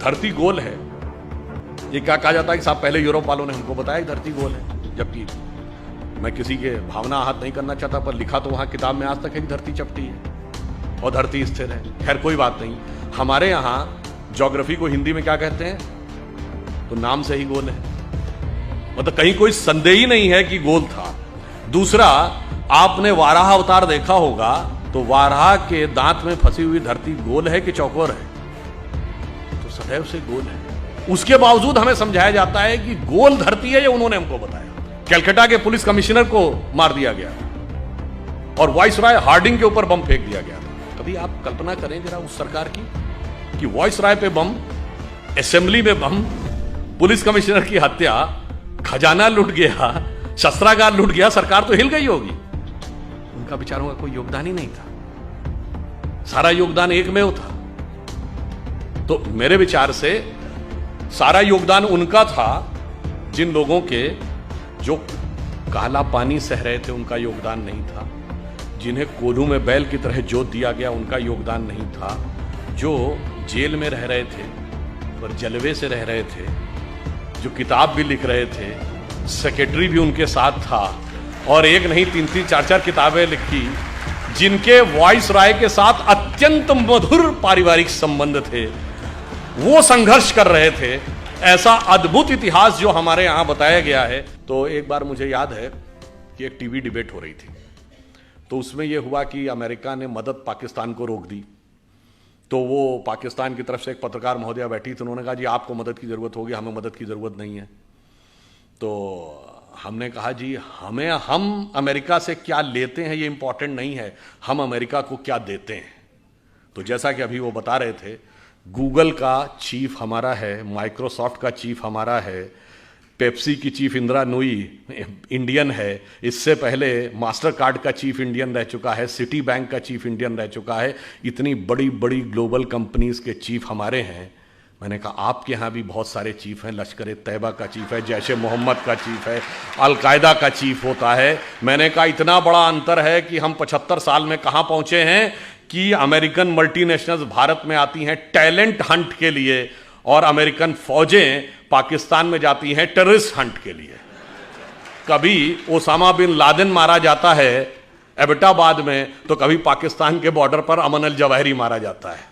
धरती गोल है। ये क्या कहा जाता है कि साहब पहले यूरोप वालों ने हमको बताया कि धरती गोल है, जबकि मैं किसी के भावना आहत नहीं करना चाहता, पर लिखा तो वहां किताब में आज तक है कि धरती चपटी है और धरती स्थिर है। खैर कोई बात नहीं। हमारे यहां ज्योग्राफी को हिंदी में क्या कहते हैं, तो नाम से ही गोल है, मतलब कहीं कोई संदेह ही नहीं है कि गोल था। दूसरा, आपने वाराह अवतार देखा होगा, तो वाराह के दांत में फंसी हुई धरती गोल है कि चौकोर है, तो सदैव से गोल है। उसके बावजूद हमें समझाया जाता है कि गोल धरती है, ये उन्होंने हमको बताया। कलकत्ता के पुलिस कमिश्नर को मार दिया गया और वाइसराय हार्डिंग के ऊपर बम फेंक दिया गया था। कभी आप कल्पना करें जरा उस सरकार की कि वाइसराय पे बम, असेंबली में बम, पुलिस कमिश्नर की हत्या, खजाना लूट गया, शस्त्रागार लूट गया, सरकार तो हिल गई होगी। उनका बेचारों का कोई योगदान ही नहीं था, सारा योगदान एकमेव था। तो मेरे विचार से सारा योगदान उनका था। जिन लोगों के जो काला पानी सह रहे थे उनका योगदान नहीं था, जिन्हें कोल्हू में बैल की तरह जोत दिया गया उनका योगदान नहीं था, जो जेल में रह रहे थे पर जलवे से रह रहे थे, जो किताब भी लिख रहे थे, सेक्रेटरी भी उनके साथ था और एक नहीं 3-3 4-4 किताबें लिखी, जिनके वाइसराय के साथ अत्यंत मधुर पारिवारिक संबंध थे, वो संघर्ष कर रहे थे। ऐसा अद्भुत इतिहास जो हमारे यहां बताया गया है। तो एक बार मुझे याद है कि एक टीवी डिबेट हो रही थी, तो उसमें यह हुआ कि अमेरिका ने मदद पाकिस्तान को रोक दी। तो वो पाकिस्तान की तरफ से एक पत्रकार महोदया बैठी थी, उन्होंने कहा जी आपको मदद की जरूरत होगी, हमें मदद की जरूरत नहीं है। तो हमने कहा जी हम अमेरिका से क्या लेते हैं ये इंपॉर्टेंट नहीं है, हम अमेरिका को क्या देते हैं। तो जैसा कि अभी वो बता रहे थे, गूगल का चीफ हमारा है, माइक्रोसॉफ्ट का चीफ हमारा है, पेप्सी की चीफ इंदिरा नूई इंडियन है, इससे पहले मास्टर कार्ड का चीफ इंडियन रह चुका है, सिटी बैंक का चीफ इंडियन रह चुका है, इतनी बड़ी बड़ी ग्लोबल कंपनीज के चीफ हमारे हैं। मैंने कहा आपके यहाँ भी बहुत सारे चीफ हैं, लश्कर तैयबा का चीफ है, जैश ए मोहम्मद का चीफ है, अलकायदा का चीफ होता है। मैंने कहा इतना बड़ा अंतर है कि हम 75 साल में कहाँ पहुंचे हैं कि अमेरिकन मल्टीनेशनल्स भारत में आती हैं टैलेंट हंट के लिए और अमेरिकन फौजें पाकिस्तान में जाती हैं टेररिस्ट हंट के लिए। कभी ओसामा बिन लादेन मारा जाता है एबटाबाद में, तो कभी पाकिस्तान के बॉर्डर पर अमन अल जवाहिरी मारा जाता है।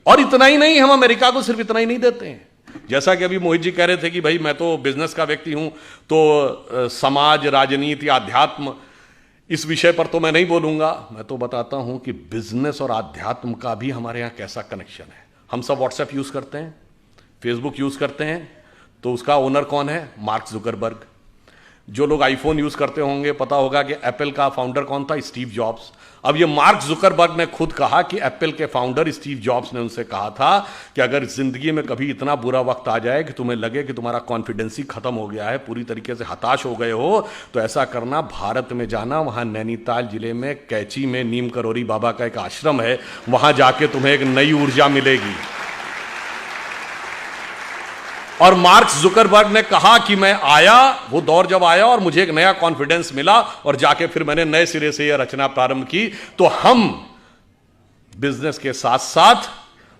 और इतना ही नहीं, हम अमेरिका को सिर्फ इतना ही नहीं देते हैं। जैसा कि अभी मोहित जी कह रहे थे कि भाई मैं तो बिजनेस का व्यक्ति हूं, तो समाज, राजनीति, आध्यात्म, इस विषय पर तो मैं नहीं बोलूंगा। मैं तो बताता हूं कि बिजनेस और आध्यात्म का भी हमारे यहां कैसा कनेक्शन है। हम सब व्हाट्सएप यूज करते हैं, फेसबुक यूज करते हैं, तो उसका ओनर कौन है? Mark Zuckerberg. जो लोग आईफोन यूज करते होंगे पता होगा कि एप्पल का फाउंडर कौन था? Steve jobs. अब ये मार्क जुकरबर्ग ने खुद कहा कि एप्पल के फाउंडर स्टीव जॉब्स ने उनसे कहा था कि अगर जिंदगी में कभी इतना बुरा वक्त आ जाए कि तुम्हें लगे कि तुम्हारा कॉन्फिडेंस ही खत्म हो गया है, पूरी तरीके से हताश हो गए हो, तो ऐसा करना, भारत में जाना, वहां नैनीताल जिले में कैची में नीम करोरी बाबा का एक आश्रम है, वहां जाके तुम्हें एक नई ऊर्जा मिलेगी। और मार्क जुकरबर्ग ने कहा कि मैं आया, वो दौर जब आया और मुझे एक नया कॉन्फिडेंस मिला और जाके फिर मैंने नए सिरे से यह रचना प्रारंभ की। तो हम बिजनेस के साथ साथ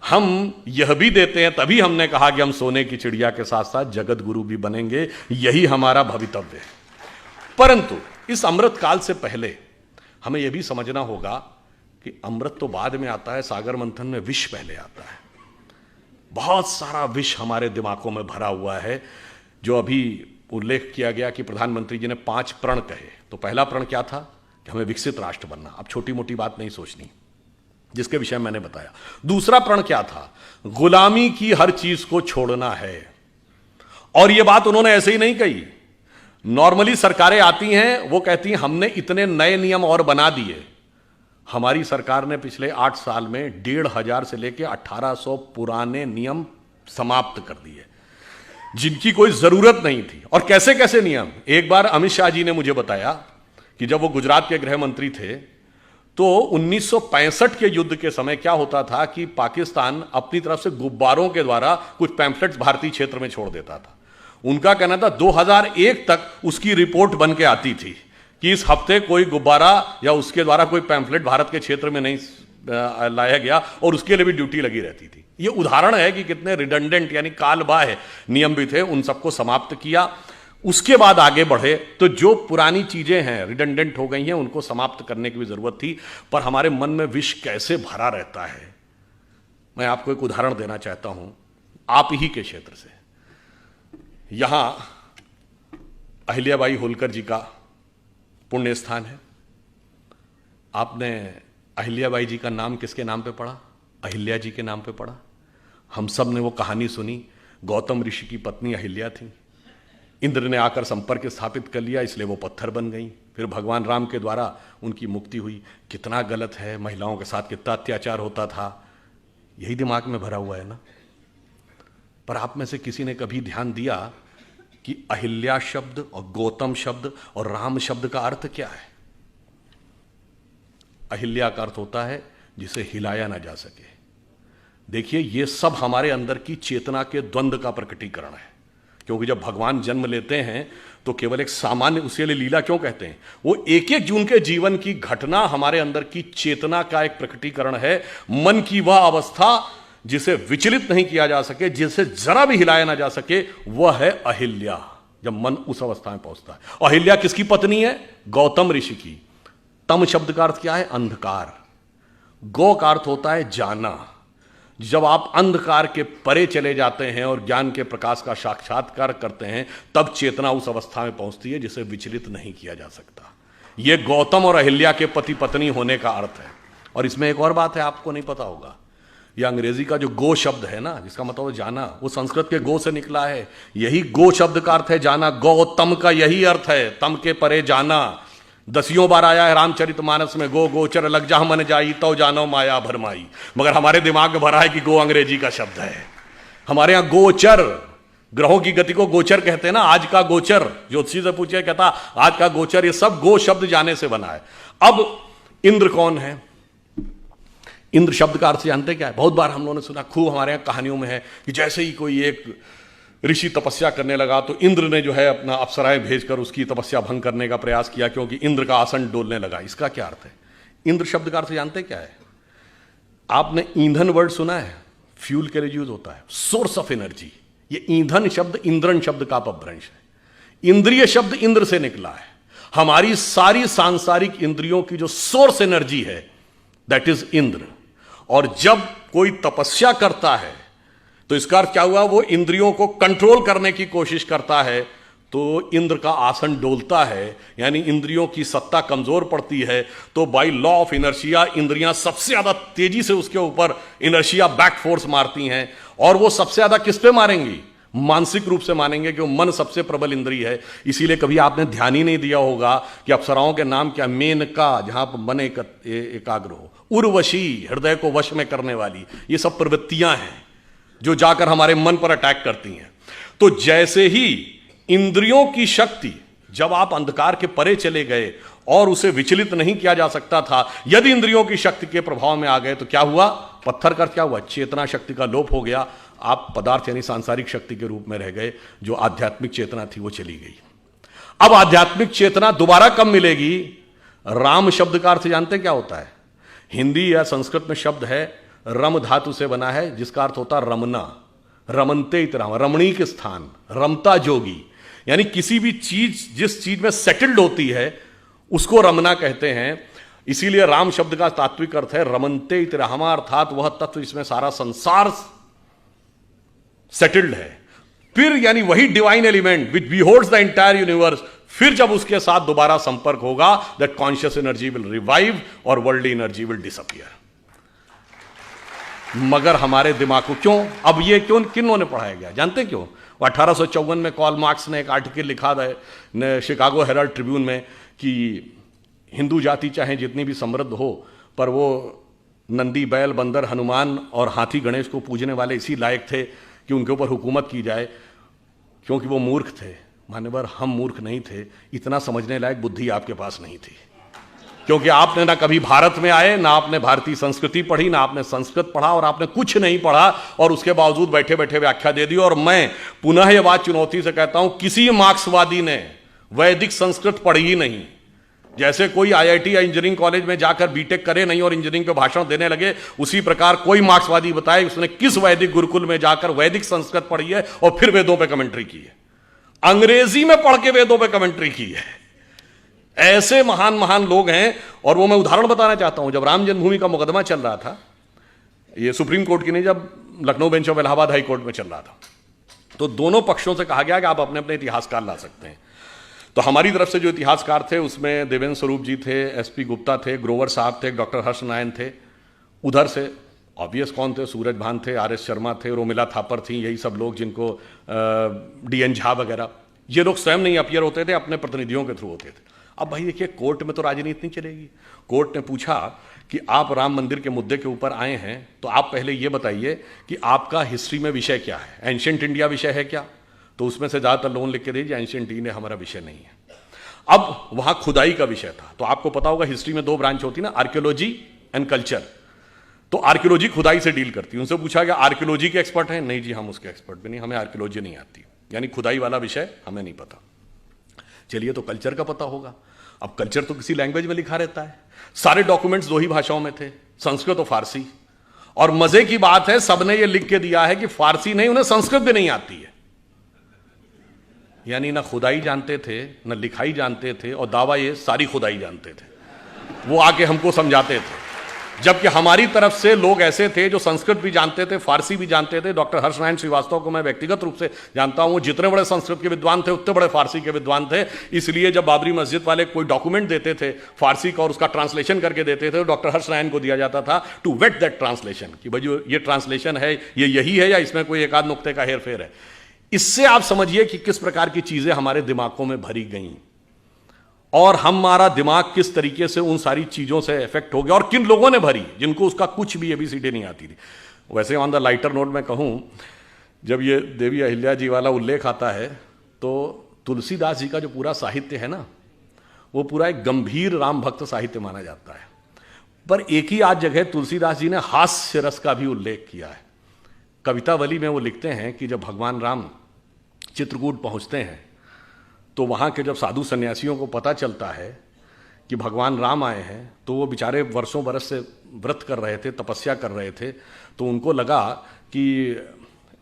हम यह भी देते हैं, तभी हमने कहा कि हम सोने की चिड़िया के साथ साथ जगत गुरु भी बनेंगे, यही हमारा भवितव्य है। परंतु इस अमृत काल से पहले हमें यह भी समझना होगा कि अमृत तो बाद में आता है, सागर मंथन में विष पहले आता है। बहुत सारा विष हमारे दिमागों में भरा हुआ है। जो अभी उल्लेख किया गया कि प्रधानमंत्री जी ने 5 प्रण कहे, तो पहला प्रण क्या था कि हमें विकसित राष्ट्र बनना। अब छोटी मोटी बात नहीं सोचनी, जिसके विषय मैंने बताया। दूसरा प्रण क्या था? गुलामी की हर चीज को छोड़ना है। और यह बात उन्होंने ऐसे ही नहीं कही। नॉर्मली सरकारें आती हैं, वो कहती हैं हमने इतने नए नियम और बना दिए। हमारी सरकार ने पिछले 8 साल में 1500 से लेकर 1800 पुराने नियम समाप्त कर दिए, जिनकी कोई जरूरत नहीं थी। और कैसे कैसे नियम? एक बार अमित शाह जी ने मुझे बताया कि जब वो गुजरात के गृह मंत्री थे, तो 1965 के युद्ध के समय क्या होता था कि पाकिस्तान अपनी तरफ से गुब्बारों के द्वारा कुछ पैम्फलेट्स भारतीय क्षेत्र में छोड़ देता था। उनका कहना था 2001 तक उसकी रिपोर्ट बन के आती थी कि इस हफ्ते कोई गुब्बारा या उसके द्वारा कोई पैम्फलेट भारत के क्षेत्र में नहीं लाया गया और उसके लिए भी ड्यूटी लगी रहती थी। ये उदाहरण है कि कितने रिडंडेंट यानी कालबाह्य नियम भी थे, उन सबको समाप्त किया। उसके बाद आगे बढ़े तो जो पुरानी चीजें हैं रिडंडेंट हो गई हैं, उनको समाप्त करने की भी जरूरत थी। पर हमारे मन में विष कैसे भरा रहता है, मैं आपको एक उदाहरण देना चाहता हूं आप ही के क्षेत्र से। यहां अहिल्याबाई होलकर जी का पुण्य स्थान है। आपने अहिल्याबाई जी का नाम किसके नाम पे पढ़ा? अहिल्या जी के नाम पे पढ़ा। हम सब ने वो कहानी सुनी, गौतम ऋषि की पत्नी अहिल्या थी, इंद्र ने आकर संपर्क स्थापित कर लिया, इसलिए वो पत्थर बन गई। फिर भगवान राम के द्वारा उनकी मुक्ति हुई। कितना गलत है, महिलाओं के साथ कितना अत्याचार होता था, यही दिमाग में भरा हुआ है ना। पर आप में से किसी ने कभी ध्यान दिया कि अहिल्या शब्द और गौतम शब्द और राम शब्द का अर्थ क्या है? अहिल्या का अर्थ होता है जिसे हिलाया ना जा सके। देखिए, ये सब हमारे अंदर की चेतना के द्वंद्व का प्रकटीकरण है। क्योंकि जब भगवान जन्म लेते हैं तो केवल एक सामान्य, उसके लिए लीला क्यों कहते हैं? वो एक एक जून के जीवन की घटना हमारे अंदर की चेतना का एक प्रकटीकरण है। मन की वह अवस्था जिसे विचलित नहीं किया जा सके, जिसे जरा भी हिलाया ना जा सके, वह है अहिल्या। जब मन उस अवस्था में पहुंचता है। अहिल्या किसकी पत्नी है? गौतम ऋषि की। तम शब्द का अर्थ क्या है? अंधकार। गौ का अर्थ होता है जाना। जब आप अंधकार के परे चले जाते हैं और ज्ञान के प्रकाश का साक्षात्कार करते हैं, तब चेतना उस अवस्था में पहुंचती है जिसे विचलित नहीं किया जा सकता। यह गौतम और अहिल्या के पति पत्नी होने का अर्थ है। और इसमें एक और बात है, आपको नहीं पता होगा, यह अंग्रेजी का जो गो शब्द है ना, जिसका मतलब जाना, वो संस्कृत के गो से निकला है। यही गो शब्द का अर्थ है जाना। गौतम का यही अर्थ है, तम के परे जाना। 10 बार आया है रामचरितमानस में, गो गोचर लग जा मन जाई तो जानो माया भरमाई। मगर हमारे दिमाग में भरा है कि गो अंग्रेजी का शब्द है। हमारे यहां गोचर, ग्रहों की गति को गोचर कहते हैं ना। आज का गोचर, ज्योतिषी से पूछे, कहता आज का गोचर, ये सब गो शब्द जाने से बना है। अब इंद्र कौन है? इंद्र शब्द का अर्थ जानते क्या है? बहुत बार हम लोगों ने सुना, खूब हमारे यहां कहानियों में है कि जैसे ही कोई एक ऋषि तपस्या करने लगा तो इंद्र ने जो है अपना अप्सराएं भेजकर उसकी तपस्या भंग करने का प्रयास किया, क्योंकि इंद्र का आसन डोलने लगा। इसका क्या अर्थ है? इंद्र शब्द का अर्थ जानते क्या है? आपने ईंधन वर्ड सुना है? फ्यूल के लिए यूज होता है, सोर्स ऑफ एनर्जी। ये ईंधन शब्द इंद्रन शब्द का अपभ्रंश है। इंद्रिय शब्द इंद्र से निकला है। हमारी सारी सांसारिक इंद्रियों की जो सोर्स एनर्जी है, दैट इज इंद्र। और जब कोई तपस्या करता है तो इसका अर्थ क्या हुआ? वो इंद्रियों को कंट्रोल करने की कोशिश करता है, तो इंद्र का आसन डोलता है, यानी इंद्रियों की सत्ता कमजोर पड़ती है। तो बाय लॉ ऑफ इनर्शिया इंद्रियां सबसे ज्यादा तेजी से उसके ऊपर इनर्शिया बैक फोर्स मारती हैं। और वो सबसे ज्यादा किस पे मारेंगी? मानसिक रूप से मानेंगे, कि मन सबसे प्रबल इंद्रिय है। इसीलिए कभी आपने ध्यान ही नहीं दिया होगा कि अप्सराओं के नाम क्या? मेनका, जहां पर मन एकाग्र हो, उर्वशी, हृदय को वश में करने वाली। ये सब प्रवृत्तियां हैं जो जाकर हमारे मन पर अटैक करती हैं। तो जैसे ही इंद्रियों की शक्ति, जब आप अंधकार के परे चले गए और उसे विचलित नहीं किया जा सकता था, यदि इंद्रियों की शक्ति के प्रभाव में आ गए तो क्या हुआ? पत्थर का क्या हुआ? चेतना शक्ति का लोप हो गया। आप पदार्थ यानी सांसारिक शक्ति के रूप में रह गए। जो आध्यात्मिक चेतना थी वो चली गई। अब आध्यात्मिक चेतना दोबारा कब मिलेगी? राम शब्द का अर्थ जानते क्या होता है? हिंदी या संस्कृत में शब्द है, रम धातु से बना है, जिसका अर्थ होता है रमना। रमनते इतराम, रमणीक स्थान, रमता जोगी। यानी किसी भी चीज जिस चीज में सेटल्ड होती है उसको रमना कहते हैं। इसीलिए राम शब्द का तात्विक अर्थ है रमनते इतरामा, अर्थात वह तत्व जिसमें सारा संसार सेटल्ड है। फिर यानी वही divine element which beholds the entire universe, फिर जब उसके साथ दोबारा संपर्क होगा, that conscious energy will revive और वर्ल्डली एनर्जी विल डिसअपियर। मगर हमारे दिमाग को क्यों, अब ये क्यों, किन्हों ने पढ़ाया गया जानते क्यों? 1854 में कार्ल मार्क्स ने एक आर्टिकल लिखा था शिकागो हेराल्ड ट्रिब्यून में कि हिंदू जाति चाहे जितनी भी समृद्ध हो, पर वो नंदी, बैल, बंदर, हनुमान और हाथी गणेश को पूजने वाले इसी लायक थे कि उनके ऊपर हुकूमत की जाए, क्योंकि वो मूर्ख थे। मान्यवर, हम मूर्ख नहीं थे, इतना समझने लायक बुद्धि आपके पास नहीं थी, क्योंकि आपने ना कभी भारत में आए, ना आपने भारतीय संस्कृति पढ़ी, ना आपने संस्कृत पढ़ा, और आपने कुछ नहीं पढ़ा, और उसके बावजूद बैठे बैठे व्याख्या दे दी। और मैं पुनः यह बात चुनौती से कहता हूं, किसी मार्क्सवादी ने वैदिक संस्कृत पढ़ी ही नहीं। जैसे कोई आईआईटी या इंजीनियरिंग कॉलेज में जाकर बीटेक करे नहीं और इंजीनियरिंग पे भाषण देने लगे, उसी प्रकार कोई मार्क्सवादी बताए उसने किस वैदिक गुरुकुल में जाकर वैदिक संस्कृत पढ़ी है और फिर वेदों पे कमेंट्री की है, अंग्रेजी में पढ़ के वेदों पे कमेंट्री की है। ऐसे महान महान लोग हैं। और वो मैं उदाहरण बताना चाहता हूं, जब राम जन्मभूमि का मुकदमा चल रहा था, ये सुप्रीम कोर्ट की नहीं, जब Lucknow bench of Allahabad high court में चल रहा था, तो दोनों पक्षों से कहा गया कि आप अपने अपने इतिहासकार ला सकते हैं। तो हमारी तरफ से जो इतिहासकार थे उसमें देवेंद्र स्वरूप जी थे, एसपी गुप्ता थे, ग्रोवर साहब थे, डॉक्टर हर्ष नारायण थे। उधर से ऑब्वियस कौन थे, सूरज भान थे, आरएस शर्मा थे, रोमिला थापर थी, यही सब लोग जिनको डीएन झा वगैरह, ये लोग स्वयं नहीं अपीयर होते थे, अपने प्रतिनिधियों के थ्रू होते थे। अब भाई देखिए, कोर्ट में तो राजनीति नहीं चलेगी। कोर्ट ने पूछा कि आप राम मंदिर के मुद्दे के ऊपर आए हैं, तो आप पहले ये बताइए कि आपका हिस्ट्री में विषय क्या है, एंशिएंट इंडिया विषय है क्या? तो उसमें से ज़्यादातर लोगों लिख के दीजिए एंशिएंट इंडिया हमारा विषय नहीं है। अब वहां खुदाई का विषय था, तो आपको पता होगा हिस्ट्री में दो ब्रांच होती ना, आर्कियोलॉजी एंड कल्चर। तो आर्कियोलॉजी खुदाई से डील करती है। उनसे पूछा गया आर्कियोलॉजी के एक्सपर्ट हैं? नहीं जी, हम उसके एक्सपर्ट भी नहीं, हमें आर्कियोलॉजी नहीं आती, यानी खुदाई वाला विषय हमें नहीं पता। चलिए, तो कल्चर का पता होगा। अब कल्चर तो किसी लैंग्वेज में लिखा रहता है, सारे डॉक्यूमेंट्स दो ही भाषाओं में थे, संस्कृत और फारसी। और मजे की बात है, सबने ये लिख के दिया है कि फारसी नहीं, उन्हें संस्कृत भी नहीं आती है। यानी ना खुदाई जानते थे, ना लिखाई जानते थे, और दावा ये सारी खुदाई जानते थे। वो आके हमको समझाते थे, जबकि हमारी तरफ से लोग ऐसे थे जो संस्कृत भी जानते थे, फारसी भी जानते थे। डॉक्टर हर्ष नारायण श्रीवास्तव को मैं व्यक्तिगत रूप से जानता हूं, जितने बड़े संस्कृत के विद्वान थे उतने बड़े फारसी के विद्वान थे। इसलिए जब बाबरी मस्जिद वाले कोई डॉक्यूमेंट देते थे फारसी का और उसका ट्रांसलेशन करके देते थे, तो डॉक्टर हर्ष नारायण को दिया जाता था टू वेट दैट ट्रांसलेशन, कि भाई जो ये ट्रांसलेशन है ये यही है या इसमें कोई एक आध नुक्ते का हेरफेर है। इससे आप समझिए कि किस प्रकार की चीजें हमारे दिमागों में भरी गई और हमारा दिमाग किस तरीके से उन सारी चीजों से इफेक्ट हो गया, और किन लोगों ने भरी जिनको उसका कुछ भी एबीसीडी नहीं आती थी। वैसे ऑन द लाइटर नोट में कहूं, जब ये देवी अहिल्या जी वाला उल्लेख आता है, तो तुलसीदास जी का जो पूरा साहित्य है ना, वो पूरा एक गंभीर राम भक्त साहित्य माना जाता है। पर एक ही आज जगह तुलसीदास जी ने हास्य रस का भी उल्लेख किया है। कवितावली में वो लिखते हैं कि जब भगवान राम चित्रकूट पहुंचते हैं, तो वहाँ के जब साधु सन्यासियों को पता चलता है कि भगवान राम आए हैं, तो वो बेचारे वर्षों बरस से व्रत कर रहे थे, तपस्या कर रहे थे, तो उनको लगा कि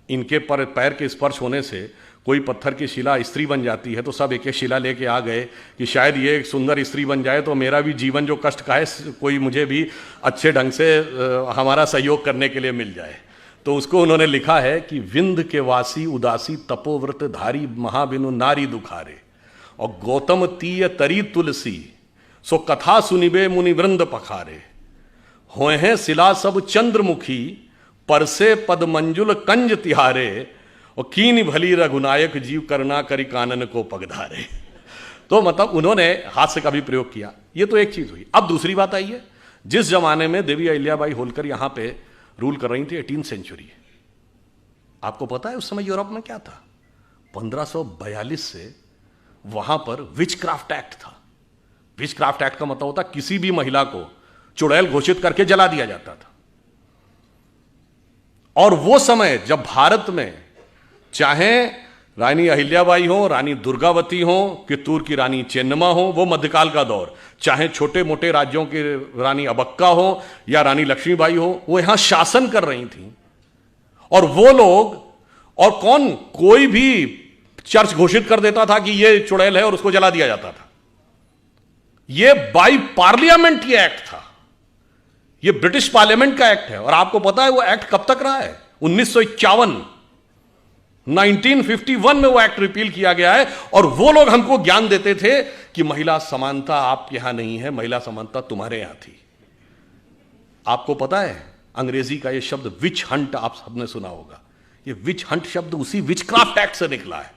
इनके पैर के स्पर्श होने से कोई पत्थर की शिला स्त्री बन जाती है। तो सब एक एक शिला लेके आ गए कि शायद ये एक सुंदर स्त्री बन जाए तो मेरा भी जीवन जो कष्ट का है, कोई मुझे भी अच्छे ढंग से हमारा सहयोग करने के लिए मिल जाए। तो उसको उन्होंने लिखा है कि विंध्य के वासी उदासी तपोव्रत धारी महाबिनु नारी दुखारे, और गौतम तीय तरी तुलसी सो कथा सुनिबे मुनिवृंद पखारे, होए हैं शिला सब चंद्रमुखी परसे पद मंजुल कंज तिहारे, और कीन भली रघुनायक जीव करना करी कानन को पगधारे। तो मतलब उन्होंने हास्य का भी प्रयोग किया। ये तो एक चीज हुई। अब दूसरी बात आई है, जिस जमाने में देवी अहिल्याबाई होलकर यहां पे रूल कर रही थी, 18th सेंचुरी, आपको पता है उस समय यूरोप में क्या था? 1542 से वहां पर विचक्राफ्ट एक्ट था। विचक्राफ्ट एक्ट का मतलब होता किसी भी महिला को चुड़ैल घोषित करके जला दिया जाता था। और वो समय जब भारत में चाहे रानी अहिल्याबाई हो, रानी दुर्गावती हो, कित्तूर की रानी चेन्नम्मा हो, वो मध्यकाल का दौर, चाहे छोटे मोटे राज्यों की रानी अबक्का हो या रानी लक्ष्मीबाई हो, वो यहां शासन कर रही थी। और वो लोग, और कौन, कोई भी चर्च घोषित कर देता था कि ये चुड़ैल है और उसको जला दिया जाता था। ये बाई पार्लियामेंट ये एक्ट था, ये ब्रिटिश पार्लियामेंट का एक्ट है। और आपको पता है वो एक्ट कब तक रहा है? 1951, 1951 में वो एक्ट रिपील किया गया है। और वो लोग हमको ज्ञान देते थे कि महिला समानता आप यहां नहीं है, महिला समानता तुम्हारे यहां थी। आपको पता है अंग्रेजी का ये शब्द विच हंट आप सबने सुना होगा। ये विच हंट शब्द उसी विचक्राफ्ट एक्ट से निकला है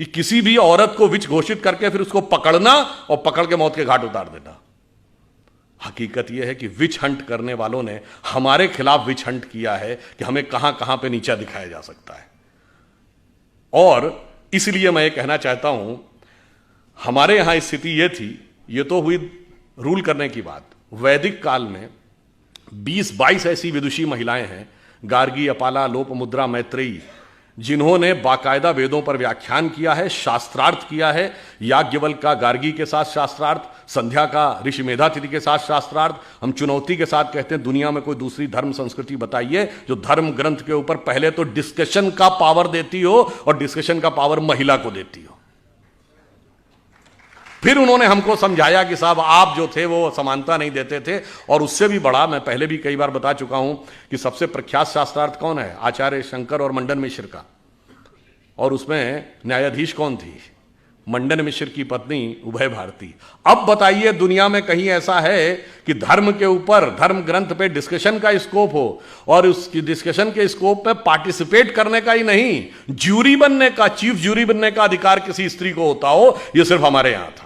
कि किसी भी औरत को विच घोषित करके फिर उसको पकड़ना और पकड़ के मौत के घाट उतार देना। हकीकत यह है कि विच हंट करने वालों ने हमारे खिलाफ विच हंट किया है कि हमें कहां कहां पे नीचा दिखाया जा सकता है। और इसलिए मैं ये कहना चाहता हूं, हमारे यहां स्थिति यह थी, ये तो हुई रूल करने की बात। वैदिक काल में 20-22 ऐसी विदुषी महिलाएं हैं, गार्गी, अपाला, लोपमुद्रा, मैत्रेयी, जिन्होंने बाकायदा वेदों पर व्याख्यान किया है, शास्त्रार्थ किया है, याज्ञवल्क्य का गार्गी के साथ शास्त्रार्थ, संध्या का ऋषि मेधातिथि के साथ शास्त्रार्थ। हम चुनौती के साथ कहते हैं दुनिया में कोई दूसरी धर्म संस्कृति बताइए जो धर्म ग्रंथ के ऊपर पहले तो डिस्कशन का पावर देती हो और डिस्कशन का पावर महिला को देती हो। फिर उन्होंने हमको समझाया कि साहब आप जो थे वो समानता नहीं देते थे। और उससे भी बड़ा, मैं पहले भी कई बार बता चुका हूं कि सबसे प्रख्यात शास्त्रार्थ कौन है? आचार्य शंकर और मंडन मिश्र का। और उसमें न्यायाधीश कौन थी? मंडन मिश्र की पत्नी उभय भारती। अब बताइए दुनिया में कहीं ऐसा है कि धर्म के ऊपर, धर्म ग्रंथ पे डिस्कशन का स्कोप हो और उस डिस्कशन के स्कोप में पार्टिसिपेट करने का ही नहीं, ज्यूरी बनने का, चीफ ज्यूरी बनने का अधिकार किसी स्त्री को होता हो? यह सिर्फ हमारे यहां था।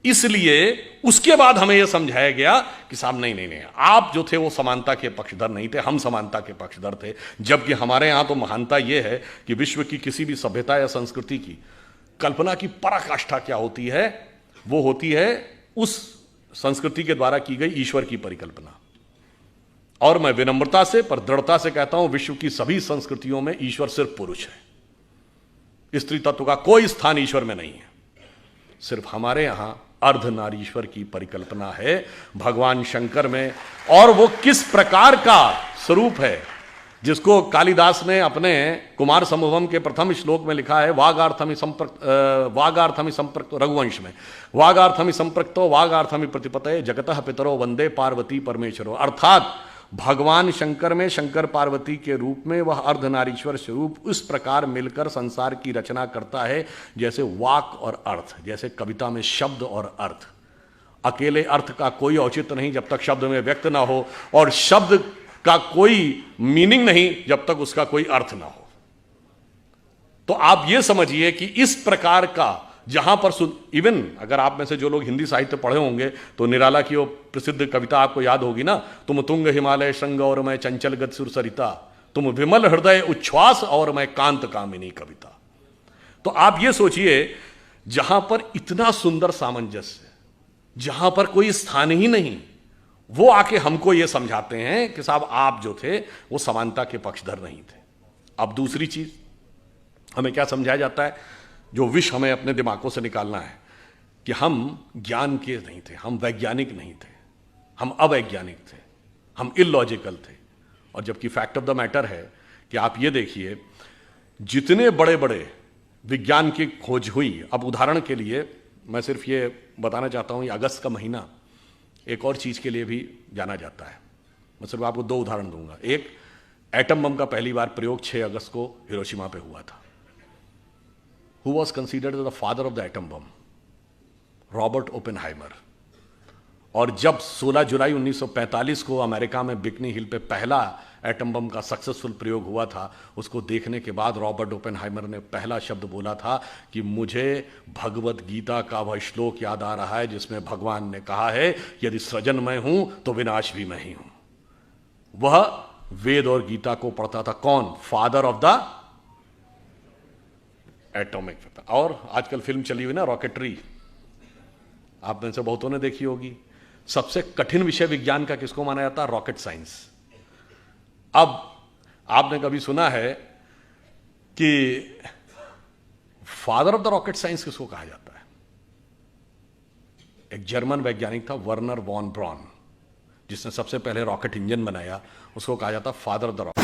इसलिए उसके बाद हमें यह समझाया गया कि साहब नहीं, आप जो थे वो समानता के पक्षधर नहीं थे, हम समानता के पक्षधर थे। जबकि हमारे यहां तो महानता यह है कि विश्व की किसी भी सभ्यता या संस्कृति की कल्पना की पराकाष्ठा क्या होती है? वो होती है उस संस्कृति के द्वारा की गई ईश्वर की परिकल्पना। और मैं विनम्रता से पर दृढ़ता से कहता हूं, विश्व की सभी संस्कृतियों में ईश्वर सिर्फ पुरुष है। स्त्री तत्व का कोई स्थान ईश्वर में नहीं है। सिर्फ हमारे यहां अर्धनारीश्वर की परिकल्पना है भगवान शंकर में। और वो किस प्रकार का स्वरूप है जिसको कालिदास ने अपने कुमार संभवम के प्रथम श्लोक में लिखा है, वागार्थमि संप्रक्त रघुवंश में, वागार्थमि संप्रक्तो वागार्थमि प्रतिपतये जगतः पितरो वंदे पार्वती परमेश्वरो। अर्थात भगवान शंकर में, शंकर पार्वती के रूप में वह अर्धनारीश्वर स्वरूप इस प्रकार मिलकर संसार की रचना करता है जैसे वाक और अर्थ, जैसे कविता में शब्द और अर्थ। अकेले अर्थ का कोई औचित्य नहीं जब तक शब्द में व्यक्त ना हो, और शब्द का कोई मीनिंग नहीं जब तक उसका कोई अर्थ ना हो। तो आप यह समझिए कि इस प्रकार का, जहां पर इवन अगर आप में से जो लोग हिंदी साहित्य पढ़े होंगे तो निराला की वो प्रसिद्ध कविता आपको याद होगी ना, तुम तुंग हिमालय श्रृंग और मैं चंचल गत सुर सरिता, तुम विमल हृदय उच्छ्वास और मैं कांत कामिनी कविता। तो आप ये सोचिए, जहां पर इतना सुंदर सामंजस्य, जहां पर कोई स्थान ही नहीं, वो आके हमको ये समझाते हैं कि साहब आप जो थे वो समानता के पक्षधर नहीं थे। अब दूसरी चीज हमें क्या समझाया जाता है, जो विष हमें अपने दिमागों से निकालना है, कि हम ज्ञान के नहीं थे, हम वैज्ञानिक नहीं थे, हम अवैज्ञानिक थे, हम इलॉजिकल थे। और जबकि फैक्ट ऑफ द मैटर है कि आप ये देखिए, जितने बड़े बड़े विज्ञान की खोज हुई, अब उदाहरण के लिए मैं सिर्फ ये बताना चाहता हूं, ये अगस्त का महीना एक और चीज के लिए भी जाना जाता है। मैं सिर्फ आपको दो उदाहरण दूंगा। एक, एटम बम का पहली बार प्रयोग 6 अगस्त को हिरोशिमा पे हुआ था। Who was considered the father of the atom bomb? Robert Oppenheimer. और जब 16 जुलाई 1945 को अमेरिका में बिकनी हिल पे पहला एटम बम का सक्सेसफुल प्रयोग हुआ था, उसको देखने के बाद रॉबर्ट ओपेनहाइमर ने पहला शब्द बोला था कि मुझे भगवत गीता का वह श्लोक याद आ रहा है जिसमें भगवान ने कहा है, यदि सृजन मैं हूं तो विनाश भी मैं ही हूं। वह वेद और गीता को पढ़ता था। कौन? Father of the atomic. और आजकल फिल्म चली हुई ना रॉकेटरी, आप में से बहुतों ने देखी होगी। सबसे कठिन विषय विज्ञान का किसको माना जाता है? Rocket science. अब आपने कभी सुना है कि father of the rocket science किसको कहा जाता है? एक जर्मन वैज्ञानिक था, वर्नर वॉन ब्रॉन, जिसने सबसे पहले रॉकेट इंजन बनाया, उसको कहा जाता फादर ऑफ द रॉकेट।